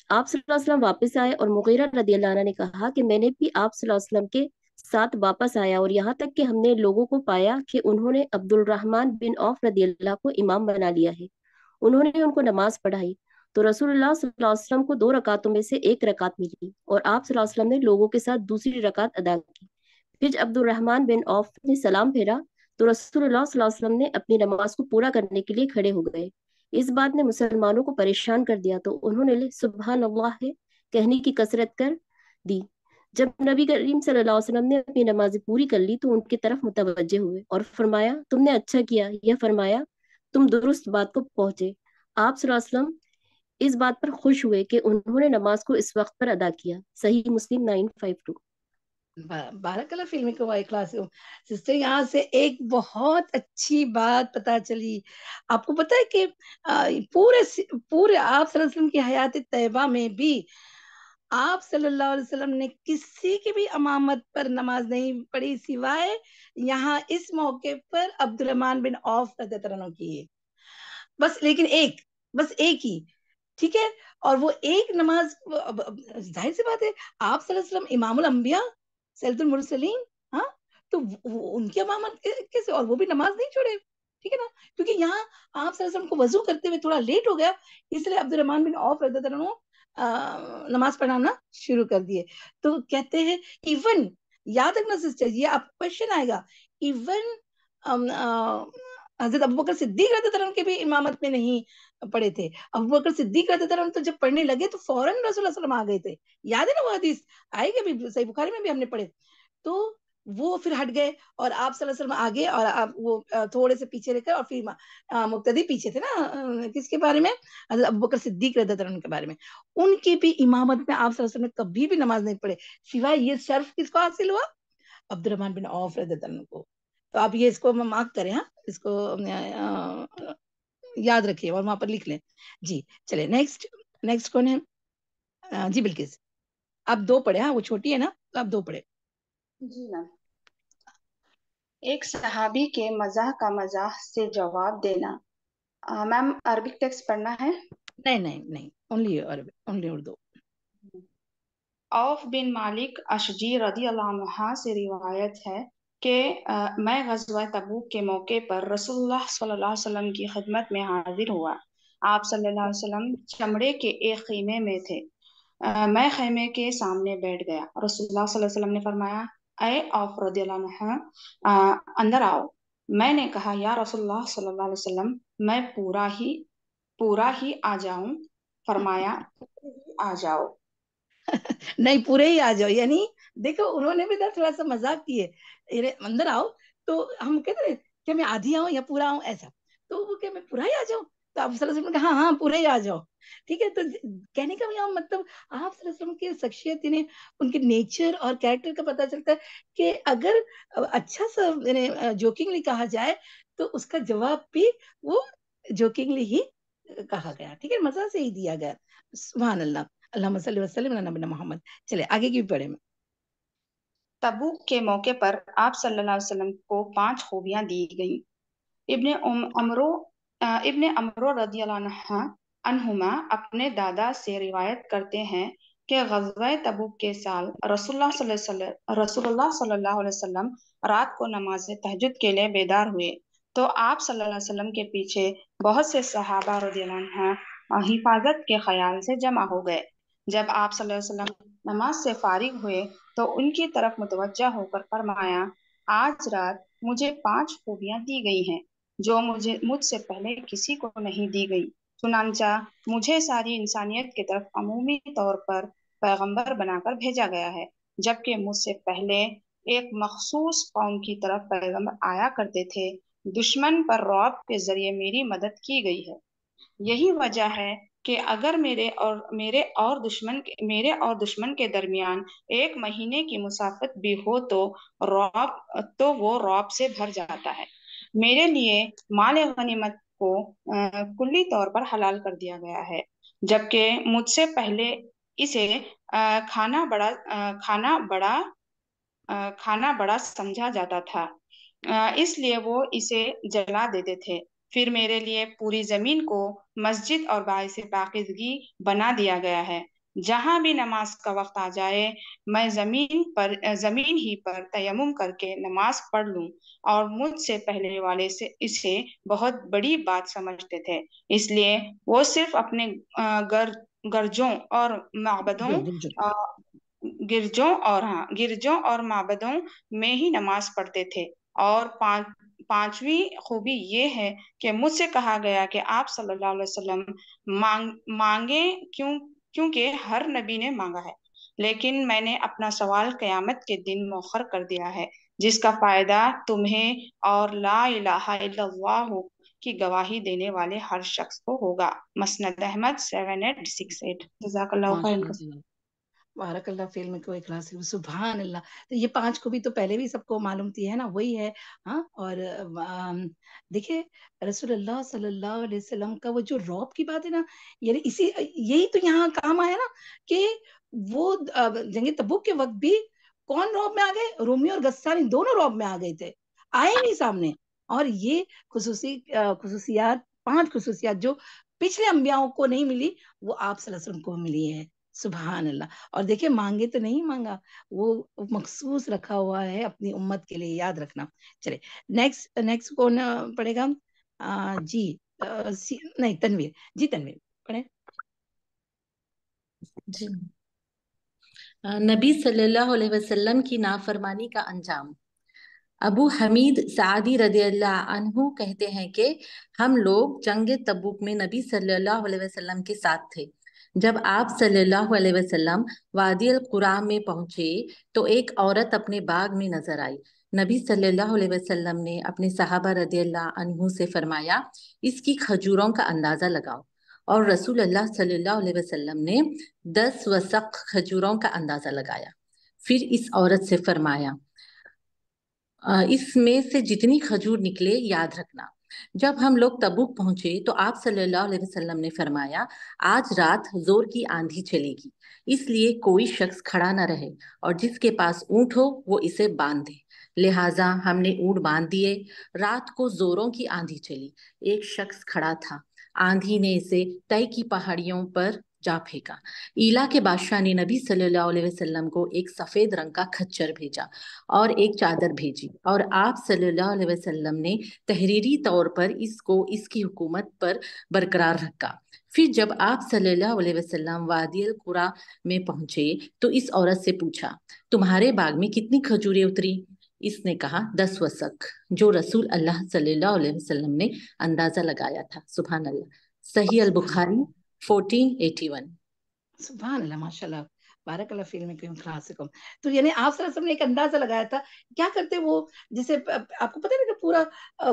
آپ صلی اللہ علیہ وسلم واپس آئے اور مغیرہ رضی اللہ عنہ نے کہا کہ میں نے بھی آپ صلی اللہ علیہ وسلم کے ساتھ واپس آیا اور یہاں تک کہ ہم نے لوگوں کو پایا کہ انہوں نے عبد الرحمن بن عوف رضی اللہ کو امام بنا لیا ہے. انہوں نے ان کو نماز پڑھائی تو رسول اللہ صلی اللہ علیہ وسلم کو 2 رکعتوں میں سے 1 رکعت ملی اور آپ صلی اللہ علیہ وسلم نے لوگوں کے ساتھ دوسری رکعت ادا کی. پھر جب عبد الرحمن بن عوف نے سلام پھیرا تو رسول اللہ صلی اللہ علیہ وسلم نے اپنی نماز کو پورا کرنے کے لیے کھڑے ہو گئے. اس بات نے مسلمانوں کو پریشان کر دیا تو انہوں نے سبحان اللہ کہنے کی کثرت کر دی. جب نبی کریم صلی اللہ علیہ وسلم نے اپنی نماز پوری کر لی تو ان کی طرف متوجہ ہوئے اور فرمایا تم نے اچھا کیا. یہ فرمایا تم درست بات کو پہنچے. آپ صلی اللہ علیہ وسلم اس بات پر خوش ہوئے کہ انہوں نے نماز کو اس وقت پر ادا کیا. صحیح مسلم 952. بارک اللہ فلم کو کلاس سسٹر. یہاں سے ایک بہت اچھی بات پتا چلی. آپ کو پتا ہے کہ پورے آپ صلی اللہ علیہ وسلم کی حیات طیبہ میں بھی آپ صلی اللہ علیہ وسلم نے کسی کی بھی امامت پر نماز نہیں پڑھی سوائے یہاں اس موقع پر عبد الرحمن بن عوف رضی اللہ عنہ کی. بس لیکن بس ایک ہی. ٹھیک ہے. اور وہ ایک نماز ظاہر سی بات ہے آپ صلی اللہ علیہ وسلم امام الانبیاء سید المرسلین. ہاں تو ان کی امامت کیسے اور وہ بھی نماز نہیں چھوڑے. ٹھیک ہے نا. کیونکہ یہاں آپ صلی اللہ علیہ وسلم کو وضو کرتے ہوئے تھوڑا لیٹ ہو گیا اس لیے عبد الرحمن بن عوف رضی اللہ عنہ نماز پڑھانا شروع کر دیے. تو کہتے ہیں ایون یاد رکھنا سسٹر یہ آپ کو کوشچن آئے گا. ایون حضرت ابوبکر صدیق رضی اللہ عنہ کے بھی امامت میں نہیں پڑھے تھے. ابوبکر صدیق رضی اللہ عنہ تو جب پڑھنے لگے تو فوراً رسول اللہ صلی اللہ علیہ وسلم آ گئے تھے. یاد ہے نا وہ حدیث آئے گا بھی صحیح بخاری میں بھی ہم نے پڑھے. تو وہ پھر ہٹ گئے اور آپ صلی اللہ علیہ وسلم آگے اور آپ وہ تھوڑے سے پیچھے رہ کر اور پھر مقتدی پیچھے تھے نا کس کے بارے میں حضرت ابوبکر صدیق رضی اللہ عنہ کے بارے میں. ان کی بھی امامت میں آپ صلی اللہ علیہ وسلم نے کبھی بھی نماز نہیں پڑھے سوائے یہ شرف کس کو حاصل ہوا عبد الرحمن بن عوف رضی اللہ عنہ کو. تو آپ یہ اس کو مارک کریں. ہاں اس کو یاد رکھیے اور وہاں پر لکھ لیں. جی چلے نیکسٹ کون ہے؟ جی بلکیس آپ 2 پڑھے. ہاں وہ چھوٹی ہے نا تو آپ 2 پڑھے. جی میم. ایک صحابی کے مزاح کا مزاح سے جواب دینا. میم عربک ٹیکسٹ پڑھنا ہے؟ نہیں اونلی اردو. عوف بن مالک اشجی رضی اللہ عنہ سے روایت ہے کہ میں غزوہ تبوک کے موقع پر رسول اللہ صلی اللہ علیہ وسلم کی خدمت میں حاضر ہوا. آپ صلی اللہ علیہ وسلم چمڑے کے ایک خیمے میں تھے. میں خیمے کے سامنے بیٹھ گیا. رسول اللہ صلی اللہ علیہ وسلم نے فرمایا اے عوف رضی اللہ عنہ اندر آؤ. میں نے کہا یا رسول اللہ صلی اللہ علیہ وسلم میں پورا ہی آ جاؤں. فرمایا آ جاؤ. نہیں پورے ہی آ جاؤ. یعنی دیکھو انہوں نے بھی تھوڑا سا مذاق کیے اندر آؤ تو ہم کہتے ہیں کہ میں آدھی آؤں یا پورا آؤں ایسا. تو وہ کہ میں پورا ہی آ جاؤں. تو آپ صلی اللہ علیہ وسلم نے کہا ہاں پورے ہی آ جاؤ. ٹھیک ہے. تو کہنے کا یہاں مطلب آپ صلی اللہ علیہ وسلم کی شخصیت یعنی ان کے نیچر اور کیریکٹر کا پتہ چلتا ہے کہ اگر اچھا سا یعنی جوکنگلی کہا جائے تو اس کا جواب بھی وہ جوکنگلی ہی کہا گیا. ٹھیک ہے. مزہ سے ہی دیا گیا. سبحان اللہ. اللہم صلی وسلم علی نبینا محمد. چلے آگے کی بھی پڑھے میں. تبوک کے موقع پر آپ صلی اللہ علیہ وسلم کو 5 خوبیاں دی گئیں. ابن عمرو رضی اللہ عنہما اپنے دادا سے روایت کرتے ہیں کہ غزوہ تبوک کے سال رسول اللہ صلی اللہ علیہ وسلم رات کو نماز تہجد کے لیے بیدار ہوئے تو آپ صلی اللہ علیہ وسلم کے پیچھے بہت سے صحابہ رضی اللہ عنہ حفاظت کے خیال سے جمع ہو گئے. جب آپ صلی اللہ علیہ وسلم نماز سے فارغ ہوئے تو ان کی طرف متوجہ ہو کر فرمایا، آج رات مجھے 5 خوبیاں دی گئی ہیں جو مجھ سے پہلے کسی کو نہیں دی گئی. چنانچہ مجھے ساری انسانیت کی طرف عمومی طور پر پیغمبر بنا کر بھیجا گیا ہے، جبکہ مجھ سے پہلے ایک مخصوص قوم کی طرف پیغمبر آیا کرتے تھے. دشمن پر رعب کے ذریعے میری مدد کی گئی ہے. یہی وجہ ہے کہ اگر میرے اور دشمن کے درمیان 1 مہینے کی مسافت بھی ہو تو وہ رعب سے بھر جاتا ہے. میرے لیے مال غنیمت کو کلی طور پر حلال کر دیا گیا ہے، جبکہ مجھ سے پہلے اسے کھانا بڑا سمجھا جاتا تھا، اس لیے وہ اسے جلا دیتے تھے. پھر میرے لیے پوری زمین کو مسجد اور باعث پاکیزگی بنا دیا گیا ہے. جہاں بھی نماز کا وقت آ جائے میں زمین ہی پر تیمم کر کے نماز پڑھ لوں، اور مجھ سے پہلے والے سے اسے بہت بڑی بات سمجھتے تھے، اس لیے وہ صرف اپنے گرجوں اور معبدوں میں ہی نماز پڑھتے تھے. اور 5ویں خوبی یہ ہے کہ مجھ سے کہا گیا کہ آپ صلی اللہ علیہ وسلم مانگے کیونکہ ہر نبی نے مانگا ہے، لیکن میں نے اپنا سوال قیامت کے دن مؤخر کر دیا ہے، جس کا فائدہ تمہیں اور لا الہ الا اللہ کی گواہی دینے والے ہر شخص کو ہوگا. مسند احمد 7868. جزاک اللہ خیر. بارک اللہ فی علمک و اخلاص. سبحان اللہ. تو یہ 5 کو بھی تو پہلے بھی سب کو معلوم تھی ہے نا، وہی ہے. ہاں، اور دیکھیں رسول اللہ صلی اللہ علیہ وسلم کا وہ جو رعب کی بات ہے نا، یعنی یہی تو یہاں کام آیا نا کہ وہ جنگ تبوک کے وقت بھی کون رعب میں آ گئے؟ رومی اور غسانی دونوں رعب میں آ گئے تھے، آئے نہیں سامنے. اور یہ خصوصیات 5 خصوصیات جو پچھلے انبیاءوں کو نہیں ملی وہ آپ صلی اللہ علیہ وسلم کو ملی ہے. سبحان اللہ. اور دیکھیں مانگے تو نہیں مانگا، وہ مخصوص رکھا ہوا ہے اپنی امت کے لیے، یاد رکھنا. چلے نیکسٹ کون پڑھے گا؟ جی نہیں تنویر. جی تنویر پڑھیں. جی نبی صلی اللہ علیہ وسلم کی نافرمانی کا انجام. ابو حمید سعدی رضی اللہ عنہ کہتے ہیں کہ ہم لوگ جنگ تبوک میں نبی صلی اللہ علیہ وسلم کے ساتھ تھے. جب آپ صلی اللہ علیہ وسلم وادی القرا میں پہنچے تو ایک عورت اپنے باغ میں نظر آئی. نبی صلی اللہ علیہ وسلم نے اپنے صحابہ رضی اللہ عنہ سے فرمایا، اس کی کھجوروں کا اندازہ لگاؤ. اور رسول اللہ صلی اللہ علیہ وسلم نے 10 وسق کھجوروں کا اندازہ لگایا. پھر اس عورت سے فرمایا، اس میں سے جتنی کھجور نکلے یاد رکھنا. جب ہم لوگ تبوک پہنچے تو آپ صلی اللہ علیہ وسلم نے فرمایا، آج رات زور کی آندھی چلے گی، اس لیے کوئی شخص کھڑا نہ رہے، اور جس کے پاس اونٹ ہو وہ اسے باندھ دے. لہٰذا ہم نے اونٹ باندھ دیے. رات کو زوروں کی آندھی چلی. ایک شخص کھڑا تھا. آندھی نے اسے طے کی پہاڑیوں پر جا پھینکا. ایلا کے بادشاہ نے نبی صلی اللہ علیہ وسلم کو ایک سفید رنگ کا کھچر بھیجا اور ایک چادر بھیجی، اور آپ صلی اللہ علیہ وسلم نے تحریری طور پر اس کی حکومت پر برقرار رکھا. پھر جب آپ صلی اللہ علیہ وسلم وادی القرا میں پہنچے تو اس عورت سے پوچھا، تمہارے باغ میں کتنی کھجوریں اتری؟ اس نے کہا 10 وسق، جو رسول اللہ صلی اللہ علیہ وسلم نے اندازہ لگایا تھا. سبحان اللہ. صحیح البخاری 1481. سبحان اللہ. ماشاء اللہ. بارک اللہ فی علمکم خلاصکم. تو یعنی آپ صلی اللہ علیہ وسلم نے ایک اندازہ لگایا تھا. کیا کرتے وہ، جیسے آپ کو پتہ ہے کہ پورا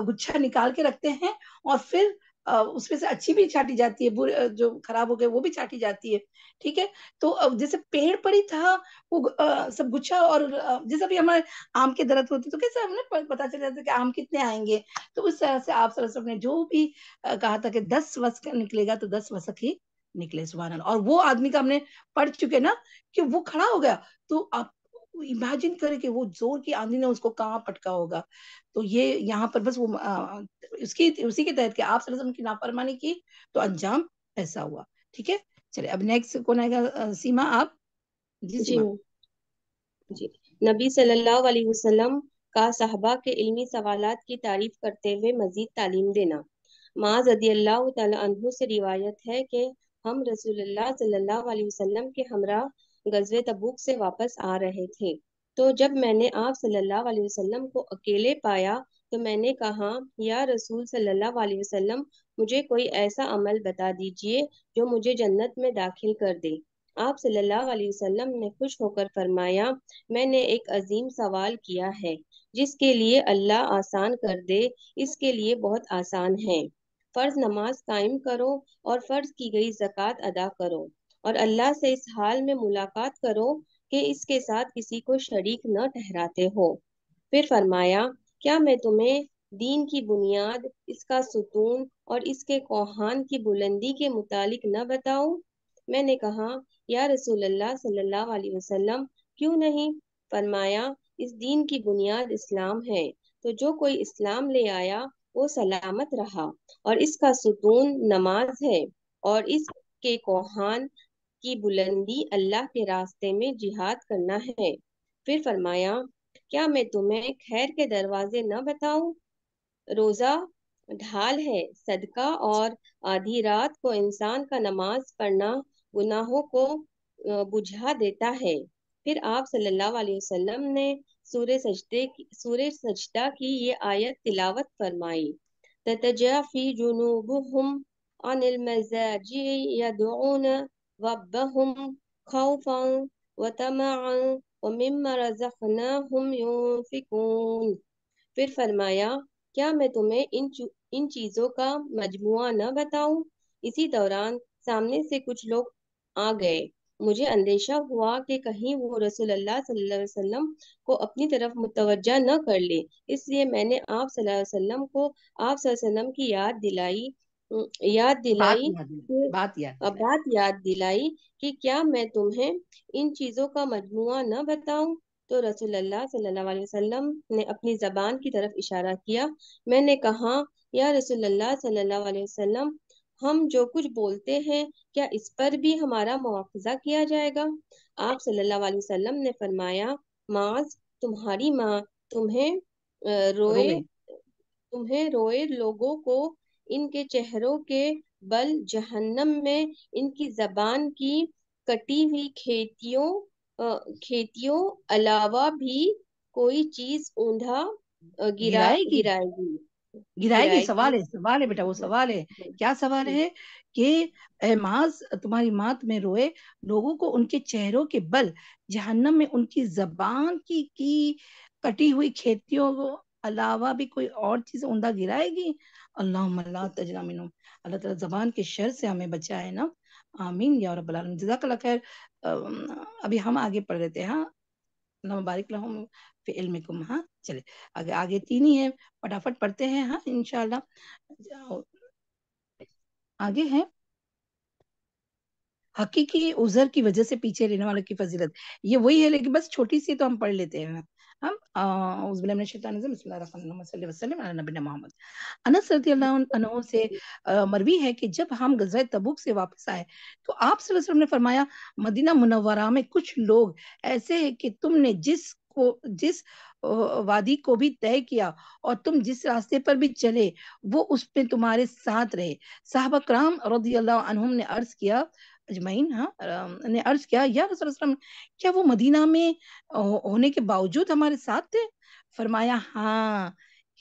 گچھا نکال کے رکھتے ہیں اور پھر اس میں سے اچھی بھی چھاٹی جاتی ہے، جو خراب ہو گئے وہ بھی چھاٹی جاتی ہے. ٹھیک ہے. تو جیسے پیڑ پر ہی تھا وہ سب گچھا، اور جیسے بھی ہمارے آم کے درخت ہوتے تو کیسے ہمیں پتا چل جاتا ہے کہ آم کتنے آئیں گے. تو اس طرح سے آپ صلی اللہ علیہ وسلم نے جو بھی کہا تھا کہ 10 وسق نکلے گا تو 10 وسق ہی نکلے. سبحان اللہ. اور وہ آدمی کا ہم نے پڑھ چکے نا کہ وہ کھڑا ہو گیا, تو آپ امیجن کریں کہ وہ زور کی آندھی نے اس کو کہاں پٹکا ہوگا. تو یہ یہاں پر بس وہ اسی کے تحت کہ آپ صلی اللہ علیہ وسلم کی نافرمانی کی تو انجام ایسا ہوا. ٹھیک ہے, چلے اب نیکسٹ کون آئے گا؟ سیما آپ. جی جی سیما. جی نبی صلی اللہ علیہ وسلم کا صحابہ کے علمی سوالات کی تعریف کرتے ہوئے مزید تعلیم دینا. معاذ رضی اللہ تعالی عنہ سے روایت ہے کہ ہم رسول اللہ صلی اللہ علیہ وسلم کے ہمراہ غزوہ تبوک سے واپس آ رہے تھے, تو جب میں نے آپ صلی اللہ علیہ وسلم کو اکیلے پایا تو میں نے کہا, یا رسول صلی اللہ علیہ وسلم, مجھے کوئی ایسا عمل بتا دیجئے جو مجھے جنت میں داخل کر دے. آپ صلی اللہ علیہ وسلم نے خوش ہو کر فرمایا, میں نے ایک عظیم سوال کیا ہے, جس کے لیے اللہ آسان کر دے اس کے لیے بہت آسان ہے. فرض نماز قائم کرو اور فرض کی گئی زکوٰۃ ادا کرو, اور اللہ سے اس حال میں ملاقات کرو کہ اس کے ساتھ کسی کو شریک نہ ٹھہراتے ہو. پھر فرمایا, کیا میں تمہیں دین کی بنیاد, اس کا ستون اور اس کے کوہان کی بلندی کے متعلق نہ بتاؤں؟ میں نے کہا, یا رسول اللہ صلی اللہ علیہ وسلم, کیوں نہیں؟ فرمایا, اس دین کی بنیاد اسلام ہے, تو جو کوئی اسلام لے آیا وہ سلامت رہا, اور اس کا ستون نماز ہے, اور اس کے کوہان کی بلندی اللہ کے راستے میں جہاد کرنا ہے. پھر فرمایا, کیا میں تمہیں خیر کے دروازے نہ بتاؤں؟ روزہ ڈھال ہے, صدقہ اور آدھی رات کو انسان کا نماز پڑھنا گناہوں کو بجھا دیتا ہے. پھر آپ صلی اللہ علیہ وسلم نے سورہ سجدہ کی یہ آیت تلاوت فرمائی, تتجافی جنوبہم عن المضاجع يدعون ربهم خوفا وطمعا ومما رزقناهم ينفقون. پھر فرمایا, کیا میں تمہیں ان چیزوں کا مجموعہ نہ بتاؤں؟ اسی دوران سامنے سے کچھ لوگ آ گئے. مجھے اندیشہ ہوا کہ کہیں وہ رسول اللہ صلی اللہ علیہ وسلم کو اپنی طرف متوجہ نہ کر لے, اس لیے میں نے آپ صلی اللہ علیہ وسلم کو آپ صلی اللہ علیہ وسلم کی بات یاد دلائی کہ کیا میں تمہیں ان چیزوں کا مجموعہ نہ بتاؤں؟ تو رسول اللہ صلی اللہ علیہ وسلم نے اپنی زبان کی طرف اشارہ کیا. میں نے کہا, یا رسول اللہ صلی اللہ علیہ وسلم, ہم جو کچھ بولتے ہیں کیا اس پر بھی ہمارا مواخذہ کیا جائے گا؟ آپ صلی اللہ علیہ وسلم نے فرمایا, معاذ, تمہاری ماں تمہیں روئے لوگوں کو ان کے چہروں کے بل جہنم میں ان کی زبان کی کٹی ہوئی کھیتیوں علاوہ بھی کوئی چیز اونڈھا گرائے گی. سوال ہے بیٹا, وہ سوال ہے. کیا سوال ہے؟ کہ اے معاذ, تمہاری ماں تمہیں روئے لوگوں کو ان کے چہروں کے بل جہنم میں ان کی زبان کی کٹی ہوئی کھیتیوں کو علاوہ بھی کوئی اور چیز اونڈا گرائے گی. اللہم لا تجعلنا منہم. اللہ تعالیٰ زبان کے شر سے ہمیں بچائے نا, آمین یا رب العالمین. جزاک اللہ خیر. ابھی ہم آگے پڑھ رہے تھے. ہاں, اللہ مبارک لہم فی علمکم. ہاں چلے آگے 3 ہی ہے, فٹافٹ پڑھتے ہیں. ہاں انشاءاللہ آگے ہے حقیقی عذر کی وجہ سے پیچھے رہنے والوں کی فضیلت. یہ وہی ہے لیکن بس چھوٹی سی, تو ہم پڑھ لیتے ہیں. ہم اعوذ باللہ من الشیطان الرجیم, بسم اللہ الرحمن الرحیم, صلی اللہ وسلم علی نبینا محمد. انس رضی اللہ عنہ سے مروی ہے کہ جب ہم غزوہ تبوک سے واپس آئے تو آپ صلی اللہ علیہ وسلم نے فرمایا, مدینہ منورہ میں کچھ لوگ ایسے ہیں کہ تم نے جس وادی کو بھی طے کیا اور تم جس راستے پر بھی چلے وہ اس پہ تمہارے ساتھ رہے. صحابہ کرام رضی اللہ عنہم نے عرض کیا اجمعین, نے عرض کیا, یا رسول اللہ صلی اللہ علیہ وسلم, کیا وہ مدینہ میں ہونے کے باوجود ہمارے ساتھ تھے؟ فرمایا, ہاں,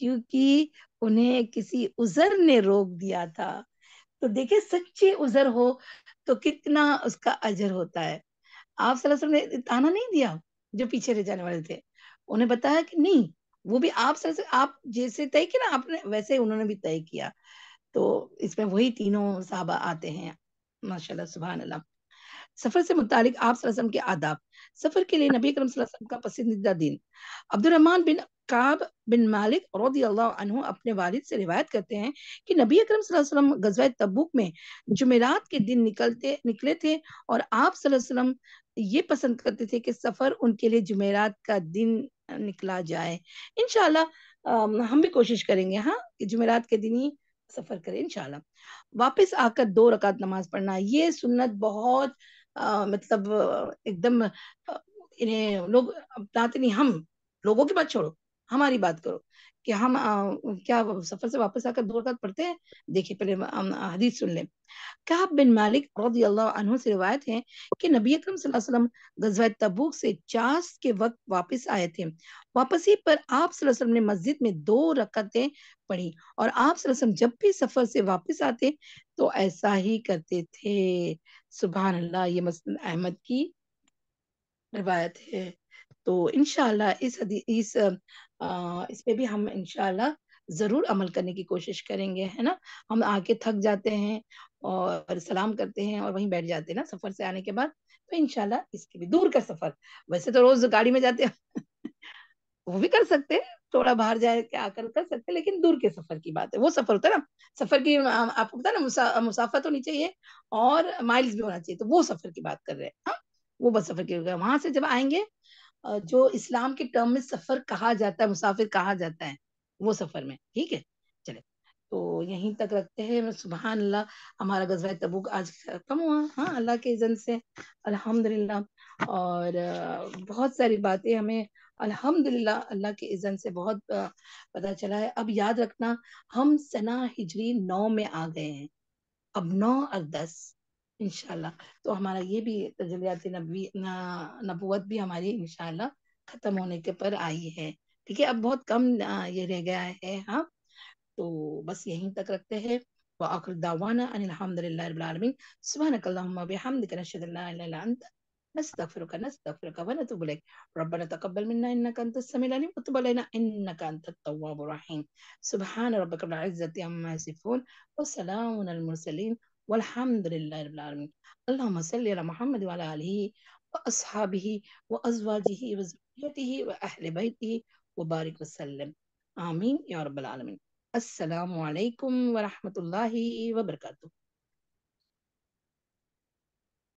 کیونکہ انہیں کسی عذر نے روک دیا تھا. تو دیکھیں, سچے عذر ہو تو کتنا اس کا اجر ہوتا ہے. آپ صلی اللہ علیہ وسلم نے تانا نہیں دیا جو پیچھے رہ جانے والے تھے, انہیں بتایا کہ نہیں, وہ بھی آپ جیسے طے کیا نا آپ نے, ویسے انہوں نے بھی طے کیا. تو اس میں وہی تینوں صحابہ آتے ہیں. ماشاءاللہ, سبحان اللہ. سفر سے متعلق آپ صلی اللہ علیہ وسلم کے آداب. سفر کے لیے نبی کرم صلی اللہ علیہ وسلم کا پسندیدہ دن. عبد الرحمن بن کعب بن مالک رضی اللہ عنہ اپنے والد سے روایت کرتے ہیں کہ نبی اکرم صلی اللہ علیہ وسلم غزوہ تبوک میں جمعرات کے دن نکلے تھے اور آپ صلی اللہ علیہ وسلم یہ پسند کرتے تھے کہ سفر ان کے لیے جمعرات کا دن نکلا جائے. انشاءاللہ ہم بھی کوشش کریں گے ہاں کہ جمعرات کے دن ہی سفر کریں انشاءاللہ. واپس آ کر 2 رکعت نماز پڑھنا، یہ سنت بہت مطلب ایک دم انہیں لوگ اپناتے نہیں. ہم لوگوں کی بات چھوڑو، ہماری بات کرو کہ ہم کیا سفر سے واپس آ کر 2 رکعت پڑھتے ہیں. دیکھیے پہلے حدیث سن لیں. کعب بن مالک رضی اللہ عنہ سے روایت ہے کہ نبی اکرم صلی اللہ علیہ وسلم غزوہ تبوک سے چاس کے وقت واپس آئے تھے. واپسی پر آپ صلی اللہ علیہ وسلم نے مسجد میں 2 رکعتیں پڑھی اور آپ صلی اللہ علیہ وسلم جب بھی سفر سے واپس آتے تو ایسا ہی کرتے تھے. سبحان اللہ. یہ مسند احمد کی روایت ہے. تو انشاءاللہ اس پہ بھی ہم انشاءاللہ ضرور عمل کرنے کی کوشش کریں گے، ہے نا. ہم آ کے تھک جاتے ہیں اور سلام کرتے ہیں اور وہیں بیٹھ جاتے ہیں نا سفر سے آنے کے بعد. تو انشاءاللہ اس کے بھی دور کا سفر، ویسے تو روز گاڑی میں جاتے ہیں وہ بھی کر سکتے ہیں، تھوڑا باہر جائے کے آ کر سکتے ہیں، لیکن دور کے سفر کی بات ہے. وہ سفر ہوتا ہے نا، سفر کی آپ کو پتا ہے نا مسافت ہونی چاہیے اور مائلز بھی ہونا چاہیے. تو وہ سفر کی بات کر رہے ہیں ہاں. وہ بس سفر کی وہاں سے جب آئیں گے جو اسلام کے ٹرم میں سفر کہا جاتا ہے، مسافر کہا جاتا ہے، وہ سفر میں. ٹھیک ہے چلے تو یہیں تک رکھتے ہیں. سبحان اللہ. ہمارا غزوہ تبوک آج ختم ہوا ہاں اللہ کے اذن سے الحمدللہ. اور بہت ساری باتیں ہمیں الحمدللہ اللہ کے اذن سے بہت پتہ چلا ہے. اب یاد رکھنا ہم سنہ ہجری 9 میں آ گئے ہیں، اب 9 اور 10 انشاءاللہ. تو ہمارا یہ بھی تجلیات نبوت بھی ہماری انشاءاللہ ختم ہونے کے پر آئی ہے. ٹھیک ہے اب بہت کم یہ رہ گیا ہے ہاں. تو بس یہیں تک رکھتے ہیں. وآخر دعوانا ان الحمدللہ رب العالمین. سبحانک اللہم وبحمدک نشہد ان لا الہ الا انت نستغفرک ونتوب الیک. ربنا تقبل منا انک انت السمیع العلیم وتب علینا انک انت التواب الرحیم. سبحان ربک رب العزة عما یصفون وسلام علی المرسلین والحمد للہ رب العالمین. اللهم صل على محمد وعلى آله وأصحابه وأزواجه وذريته وأهل بيته وبارك وسلم. آمين يا رب العالمين. السلام علیکم ورحمۃ اللہ وبرکاتہ.